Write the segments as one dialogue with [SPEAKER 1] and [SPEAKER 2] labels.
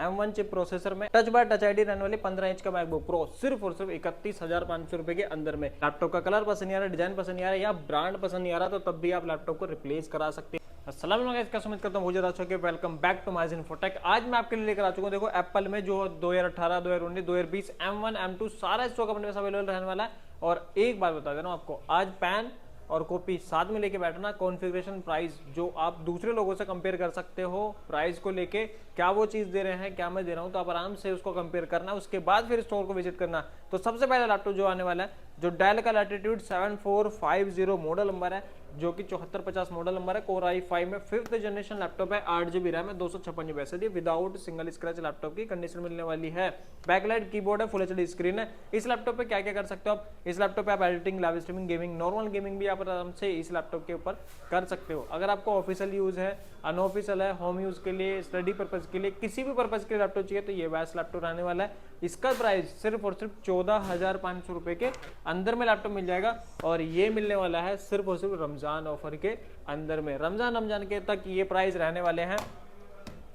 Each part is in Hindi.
[SPEAKER 1] M1 चिप प्रोसेसर में टच बार टच आईडी रहने वाली 15 इंच का मैकबुक प्रो सिर्फ और सिर्फ 31,500 रुपए के अंदर में। लैपटॉप का कलर पसंद नहीं आ रहा, डिजाइन पसंद नहीं आ रहा या ब्रांड पसंद नहीं आ रहा, तो तब भी आप लैपटॉप को रिप्लेस करा सकते हैं। अस्सलाम वालेकुम गाइस, कैसे उम्मीद करता हूं बहुत ज्यादा अच्छा। Welcome back to My Infotech. आज मैं आपके लिए लेकर आ चुका हूं, देखो एप्पल में जो 2018, 2019, 2020 M1, M2 सारा स्टॉक अपने पास अवेलेबल रहने वाला है। और एक बात बता दे रहा हूं आपको, आज पैन और कॉपी साथ में लेके बैठना, कॉन्फ़िगरेशन, प्राइस जो आप दूसरे लोगों से कंपेयर कर सकते हो, प्राइस को लेके क्या वो चीज दे रहे हैं क्या मैं दे रहा हूं, तो आप आराम से उसको कंपेयर करना, उसके बाद फिर स्टोर को विजिट करना। तो सबसे पहले लैपटॉप जो आने वाला है, जो डेल का लैटिट्यूड 7450 मॉडल नंबर है, जो कि 7450 मॉडल नंबर है, कोर i5 में 5th जनरेशन लैपटॉप है, 8GB रैम है, 256 SSD without single scratch laptop की कंडीशन मिलने वाली है। बैकलाइट कीबोर्ड है, फुल HD स्क्रीन है। इस लैपटॉप पे क्या क्या कर सकते हो आप, इस लैपटॉप पे आप editing, live streaming, gaming, normal gaming भी आप आराम से इस लैपटॉप के ऊपर कर सकते हो। अगर आपको ऑफिशियल यूज है, अनऑफिशियल है, होम यूज के लिए, स्टडी पर्पज के लिए, किसी भी पर्पज के लिए लैपटॉप चाहिए, तो ये बेस्ट लैपटॉप रहने वाला है। इसका प्राइस सिर्फ और सिर्फ 14,500 रुपए के अंदर में लैपटॉप मिल जाएगा, और ये मिलने वाला है सिर्फ और सिर्फ रमजान ऑफर के अंदर में। रमजान के तक ये प्राइस रहने वाले हैं।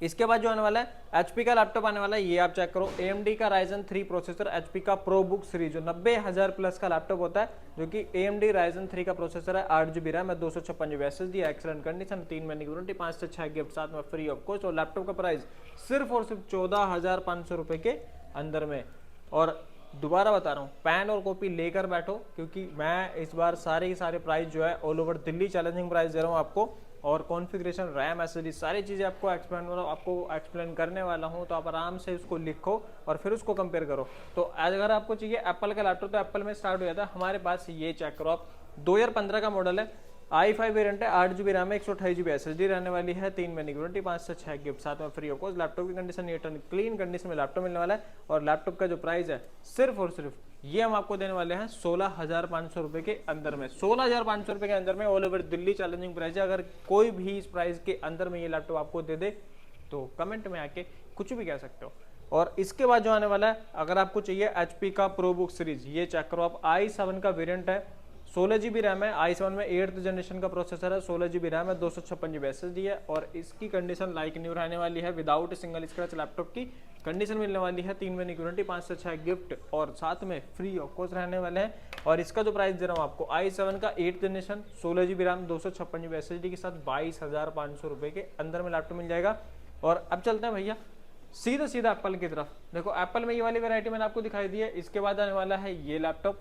[SPEAKER 1] इसके बाद जो आने वाला है HP का लैपटॉप आने वाला है, ये आप चेक करो। AMD का Ryzen 3 प्रोसेसर, HP का ProBook सीरीज जो 90,000 प्लस का लैपटॉप होता है, जो कि AMD Ryzen 3 का प्रोसेसर है, 8GB रैम है, 256 SSD, एक्सीलेंट कंडीशन, 3 महीने की वारंटी, 5 से 6 गिफ्ट साथ में फ्री ऑफ कॉस्ट। और लैपटॉप का प्राइस सिर्फ और सिर्फ 14,500 रुपए के अंदर में। और दोबारा बता रहा हूँ, पैन और कॉपी लेकर बैठो, क्योंकि मैं इस बार सारे के सारे प्राइस जो है all over Delhi challenging price दे रहा हूँ आपको। और कॉन्फ़िगरेशन, रैम, SSD सारी चीज़ें आपको एक्सप्लेन करने वाला हूँ, तो आप आराम से उसको लिखो और फिर उसको कंपेयर करो। तो अगर आपको चाहिए एप्पल का लैपटॉप, तो एप्पल में स्टार्ट हो जाता है हमारे पास, ये चेक करो आप। 2015 का मॉडल है, i5 वेरिएंट है, 8GB रैम है, 128GB SSD रहने वाली है, 3 महीने की वारंटी, 5 से 6 गिफ्ट साथ में फ्री ऑफ कॉस्ट। लैपटॉप की condition neat and clean condition में लैपटॉप मिलने वाला है। और लैपटॉप का जो प्राइस है सिर्फ और सिर्फ ये हम आपको देने वाले हैं 16,500 रुपए के अंदर में। 16,500 रुपए के अंदर में all over Delhi challenging price है। अगर कोई भी इस प्राइस के अंदर में ये लैपटॉप आपको दे दे, तो कमेंट में आके कुछ भी कह सकते हो। और इसके बाद जो आने वाला है, अगर आपको चाहिए HP का ProBook सीरीज, ये चेक करो आप। i7 का वेरिएंट है, 16GB रैम है, i7 में 8th जनरेशन का प्रोसेसर है, 16GB रैम है, 256 SSD है। और इसकी कंडीशन लाइक न्यू रहने वाली है, विदाउट सिंगल स्क्रैच लैपटॉप की कंडीशन मिलने वाली है, 3 महीने की वारंटी, 5 से 6 गिफ्ट और साथ में फ्री ऑफ कॉस्ट रहने वाले हैं। और इसका जो प्राइस दे रहा हूँ आपको, i7 का 8th generation, 16GB RAM, 256 SSD के साथ 22,500 रुपए के अंदर में लैपटॉप मिल जाएगा। और अब चलते हैं भैया सीधा सीधा एप्पल की तरफ। देखो एप्पल में ये वाली वैरायटी मैंने आपको दिखाई दी है। इसके बाद आने वाला है ये लैपटॉप,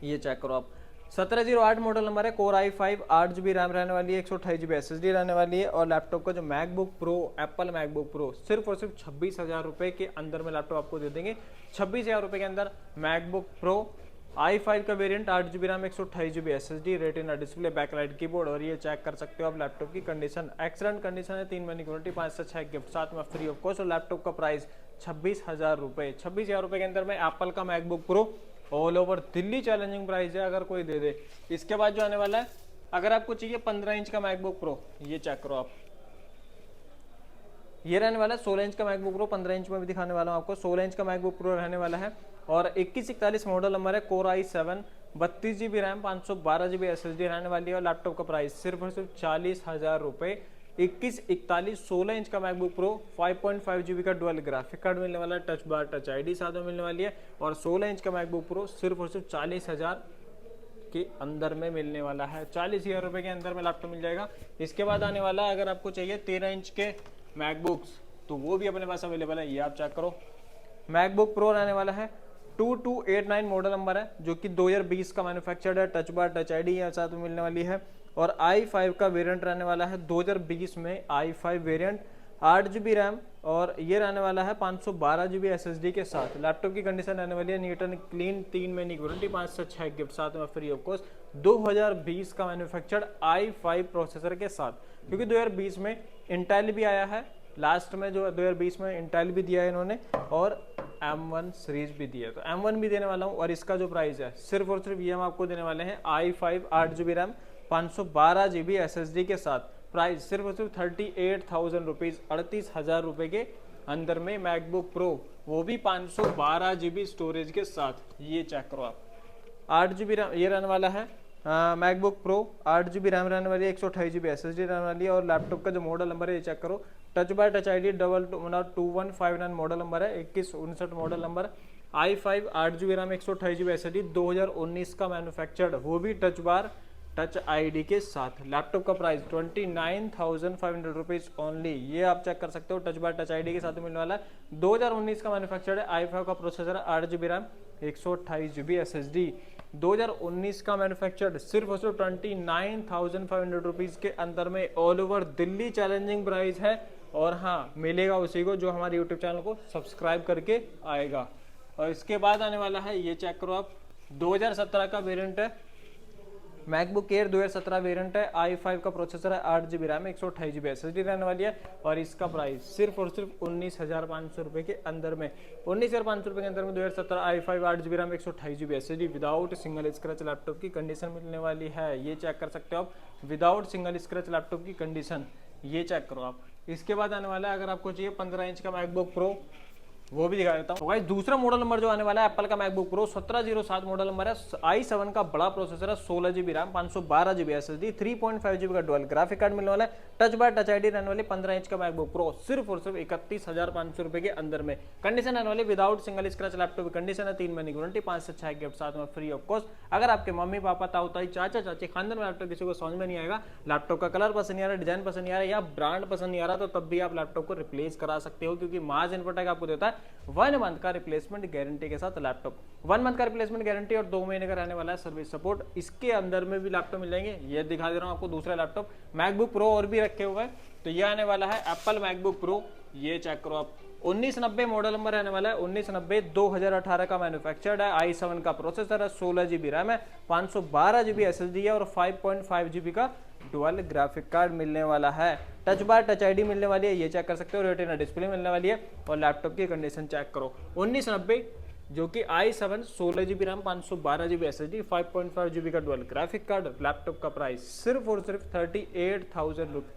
[SPEAKER 1] ये चेक करो आप। 1708 मॉडल नंबर है, कोर i5, 8GB रैम रहने वाली है, 128GB SSD रहने वाली है। और लैपटॉप का जो MacBook pro, Apple MacBook pro, सिर्फ और सिर्फ 26,000 रुपए के अंदर में लैपटॉप आपको दे देंगे। 26,000 रुपए के अंदर मैकबुक प्रो, i5 का variant, 8GB RAM, 128GB SSD, retina display, backlight keyboard. और ये चेक कर सकते हो आप, लैपटॉप की कंडीशन एक्सीलेंट कंडीशन है, 3 महीने की वारंटी, 5 से 6 गिफ्ट साथ में फ्री ऑफ कॉस्ट। और लैपटॉप का प्राइस 26,000 रुपए। 26,000 रुपए के अंदर में एप्पल का MacBook pro all over Delhi challenging price है, अगर कोई दे दे। इसके बाद जो आने वाला है, अगर आपको चाहिए 15 इंच का मैकबुक प्रो, ये चेक करो आप। ये रहने वाला है 16 इंच का मैकबुक प्रो, 15 इंच में भी दिखाने वाला हूं आपको। 16 इंच का मैकबुक प्रो रहने वाला है, और 2141 मॉडल नंबर है, core i7, 32GB RAM, 512GB SSD रहने वाली है। और लैपटॉप का प्राइस सिर्फ और सिर्फ 40,000 रुपए। 2141 16 इंच का मैकबुक प्रो, 5.5GB का डुअल ग्राफिक कार्ड मिलने वाला है, टच बार टच आईडी साथ में मिलने वाली है। और 16 इंच का मैकबुक प्रो सिर्फ और सिर्फ 40,000 के अंदर में मिलने वाला है। 40,000 रुपए के अंदर में लैपटॉप मिल जाएगा। इसके बाद आने वाला है, अगर आपको चाहिए 13 इंच के मैकबुक्स, तो वो भी अपने पास अवेलेबल है, ये आप चेक करो। मैकबुक प्रो रहने वाला है, 2289 मॉडल नंबर है, जो कि 2020 का मैन्युफैक्चर्ड है, टच बार टच आईडी साथ में मिलने वाली है। और i5 का वेरिएंट रहने वाला है, 2020 में i5 वेरिएंट, 8GB रैम, और ये रहने वाला है 512GB SSD के साथ। लैपटॉप की कंडीशन रहने वाली है नीट एंड क्लीन, 3 महीने की वारंटी, 5 से 6 गिफ्ट साथ में फ्री ऑफ कॉस्ट। 2020 का मैन्युफैक्चर्ड i5 प्रोसेसर के साथ, क्योंकि 2020 में इंटेल भी आया है, लास्ट में जो 2020 में इंटेल भी दिया है इन्होंने, और M1 सीरीज भी दिया है, तो M1 भी देने वाला हूँ। और इसका जो प्राइस है सिर्फ और सिर्फ ये हम आपको देने वाले हैं, i5 8GB RAM, 512GB SSD के साथ। प्राइस सिर्फ और सिर्फ 38,000 रुपीज, 38,000 रुपए के अंदर में मैकबुक प्रो, वो भी 512GB स्टोरेज के साथ। ये चेक करो आप, 8GB रैम ये रहने वाला है, मैकबुक प्रो, 8GB रैम रहने वाली है, 128GB SSD रहने वाली है। और लैपटॉप का जो मॉडल नंबर है ये चेक करो, touch by touch ID 2159 model number है, 2159 model number, i5 8GB RAM 128GB SSD 2019 का मैन्युफैक्चर्ड, वो भी टच बार टच ID के साथ। लैपटॉप का प्राइस 29,500 रुपीज ओनली, ये आप चेक कर सकते हो, टच बार टच ID के साथ मिलने वाला है। 2019 का मैन्युफैक्चर्ड है, i5 का प्रोसेसर है, 8GB रैम 128GB SSD 2019 का मैन्युफैक्चर्ड, सिर्फ और सिर्फ 29,500 रुपीज के अंदर में all over Delhi challenging price है। और हाँ, मिलेगा उसी को जो हमारे यूट्यूब चैनल को सब्सक्राइब करके आएगा। और इसके बाद आने वाला है, ये चेक करो आप, 2017 का वेरिएंट है, मैकबुक एयर 2017 वेरिएंट है, i5 का प्रोसेसर है, 8GB रैम 128GB SSD रहने वाली है। और इसका प्राइस सिर्फ और सिर्फ 19,500 रुपए के अंदर में, 19,500 रुपए के अंदर में 2017 i5 8GB RAM 128GB SSD without single scratch laptop की कंडीशन मिलने वाली है। ये चेक कर सकते हो आप, विदाउट सिंगल स्क्रैच लैपटॉप की कंडीशन, ये चेक करो आप। इसके बाद आने वाला है, अगर आपको चाहिए 15 इंच का मैकबुक प्रो, वो भी दिखा देता हूँ। तो गाइस दूसरा मॉडल नंबर जो आने वाला है एप्पल का मैकबुक प्रो 1707 मॉडल नंबर है, i7 का बड़ा प्रोसेसर है, 16GB RAM 512GB SSD 3.5GB का डुअल ग्राफिक कार्ड मिलने वाला है, टच बाय टच ID रहने वाली 15 इंच का मैकबुक प्रो सिर्फ और सिर्फ 31,500 रुपए के अंदर में। कंडीशन रहने वाली विदाउट सिंगल स्क्रैच लैपटॉप की कंडीशन है, 3 महीने की वारंटी, 5 से 6 गिफ्ट साथ में फ्री ऑफ कॉस्ट। अगर आपके मम्मी पापा ताऊ ताई चाचा चाची खानदान में लैपटॉप किसी को समझ में नहीं आएगा, लैपटॉप का कलर पसंद नहीं आ रहा, डिजाइन पसंद नहीं आ रहा या ब्रांड पसंद नहीं आ रहा, तो तब भी आप लैपटॉप को रिप्लेस करा सकते हो, क्योंकि माज इन्फोटेक आपको देता है 1 मंथ का रिप्लेसमेंट गारंटी के साथ लैपटॉप, 1 मंथ का रिप्लेसमेंट गारंटी और 2 महीने का रहने वाला है सर्विस सपोर्ट। इसके अंदर में भी लैपटॉप मिल जाएंगे, ये दिखा दे रहा हूं आपको दूसरा लैपटॉप मैकबुक प्रो और भी रखे हुए हैं। तो ये आने वाला है एप्पल मैकबुक प्रो, ये चेक करो आप, 1990 मॉडल नंबर रहने वाला है, 1990 2018 का मैन्युफैक्चर्ड है, i7 का प्रोसेसर है, 16GB रैम है, 512GB SSD है और 5.5GB का डुअल ग्राफिक कार्ड मिलने वाला है। टच बार टच ID मिलने वाली है, ये चेक कर सकते हो, रेटिना डिस्प्ले मिलने वाली है। और लैपटॉप की कंडीशन चेक करो, 1990 जो कि i7 16GB RAM 512GB SSD 5.5GB का डुअल ग्राफिक कार्ड। लैपटॉप का प्राइस सिर्फ और सिर्फ 38,000 रुपये,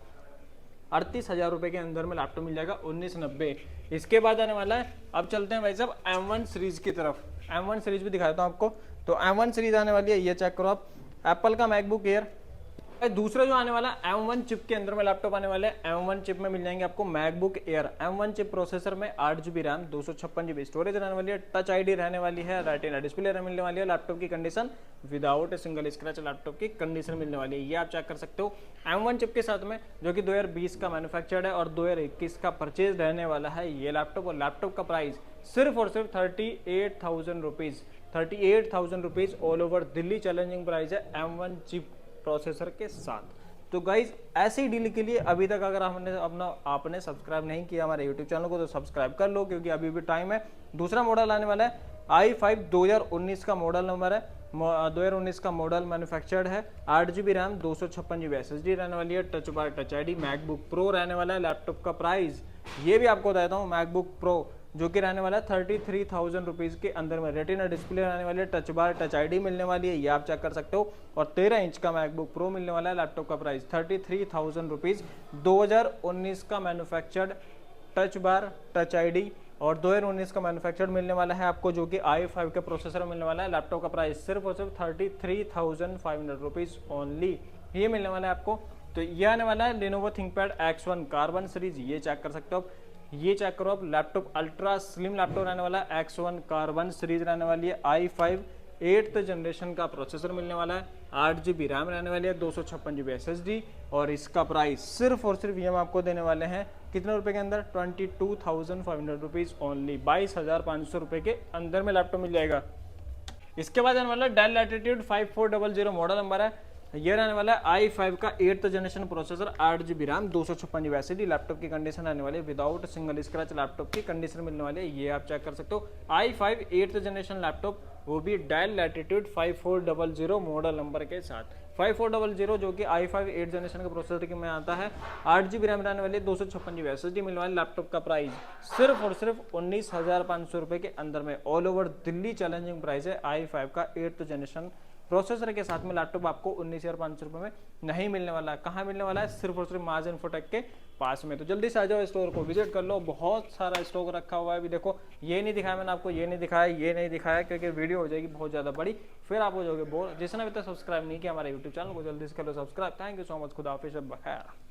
[SPEAKER 1] 38,000 रुपए के अंदर में लैपटॉप मिल जाएगा 1990। इसके बाद आने वाला है, अब चलते हैं भाई साहब M1 सीरीज की तरफ, M1 सीरीज भी दिखाता हूं आपको। तो M1 सीरीज आने वाली है, ये चेक करो आप, एप्पल का मैकबुक एयर। दूसरा जो आने वाला M1 चिप के अंदर में लैपटॉप आने वाले हैं, M1 चिप में मिल जाएंगे आपको MacBook air, M1 chip processor में 8GB रैम 256GB स्टोरेज रहने वाली है, टच ID रहने वाली है, रेटिना डिस्प्ले मिलने वाली है। लैपटॉप की condition without single scratch laptop की कंडीशन मिलने वाली है, ये आप चेक कर सकते हो। M1 चिप के साथ में जो कि 2020 का मैन्युफैक्चर्ड है और 2021 का परचेज रहने वाला है ये लैपटॉप। और लैपटॉप का प्राइस सिर्फ और सिर्फ 38,000 rupees, 38,000 rupees all over Delhi challenging price है M1 चिप प्रोसेसर के साथ। तो गाइज ऐसी डील के लिए अभी तक अगर आपने सब्सक्राइब नहीं किया हमारे यूट्यूब चैनल को, तो सब्सक्राइब कर लो, क्योंकि अभी भी टाइम है। दूसरा मॉडल आने वाला है i5 2019 का मॉडल नंबर है, 2019 का मॉडल मैन्युफैक्चर्ड है, 8GB रैम 256GB SSD रहने वाली है, touch bar touch ID MacBook pro रहने वाला है। लैपटॉप का प्राइस ये भी आपको बताता हूँ, मैकबुक प्रो जो कि रहने वाला है 33,000 रुपीज के अंदर में, रेटिना डिस्प्ले रहने वाली है, टच बार टच ID मिलने वाली है, ये आप चेक कर सकते हो। और 13 इंच का मैकबुक प्रो मिलने वाला है। लैपटॉप का प्राइस 33,000 रुपीज, 2019 का manufactured, touch bar touch ID और 2019 का मैन्युफैक्चर्ड मिलने वाला है आपको, जो कि i5 के प्रोसेसर मिलने वाला है। लैपटॉप का प्राइस सिर्फ और सिर्फ 33,500 रुपीज ओनली, ये मिलने वाला है आपको। तो ये आने वाला है Lenovo ThinkPad X1 carbon series, ये चेक कर सकते हो आप, ये चेक करो आप, लैपटॉप अल्ट्रा स्लिम लैपटॉप रहने वाला है, X1 कार्बन सीरीज रहने वाली है, i5 8th जनरेशन का प्रोसेसर मिलने वाला है, 8GB रैम रहने वाली है, 256GB SSD। और इसका प्राइस सिर्फ और सिर्फ ये हम आपको देने वाले हैं कितने रुपए के अंदर, 22,500 रुपीज ओनली, 22,500 रुपए के अंदर में लैपटॉप मिल जाएगा। इसके बाद आने वाला डेल लैटिट्यूड 5400 मॉडल नंबर है, ये रहने वाला है i5 का 8th generation processor, 8GB RAM 256GB SSD। Laptop की कंडीशन आने वाली है विदाउट सिंगल स्क्रैच लैपटॉप की कंडीशन मिलने वाली है, ये आप चेक कर सकते हो। i5 8th जनरेशन लैपटॉप, वो भी डेल लैटिट्यूड 5400 मॉडल नंबर के साथ, 5400 जो कि i5 8th जनरेशन के प्रोसेसर के में आता है, 8GB रैम रहने वाली, 256GB SSD मिलने वाली। लैपटॉप का प्राइस सिर्फ और सिर्फ 19,500 रुपए के अंदर में all over Delhi challenging price है। i5 का 8th जनरेशन प्रोसेसर के साथ में लैपटॉप आपको 19,500 रुपए में नहीं मिलने वाला है। कहाँ मिलने वाला है, सिर्फ और सिर्फ माज इन्फोटेक के पास में। तो जल्दी से आ जाओ, स्टोर को विजिट कर लो, बहुत सारा स्टॉक रखा हुआ है। अभी देखो, ये नहीं दिखाया मैंने आपको, ये नहीं दिखाया, ये नहीं दिखाया, क्योंकि वीडियो हो जाएगी बहुत ज़्यादा बड़ी, फिर आप हो जाओगे बोर। जिसने अभी तक सब्सक्राइब नहीं किया हमारे यूट्यूब चैनल को, जल्दी से कर लो subscribe. Thank you so much, खुदा हाफिज़, बखैर।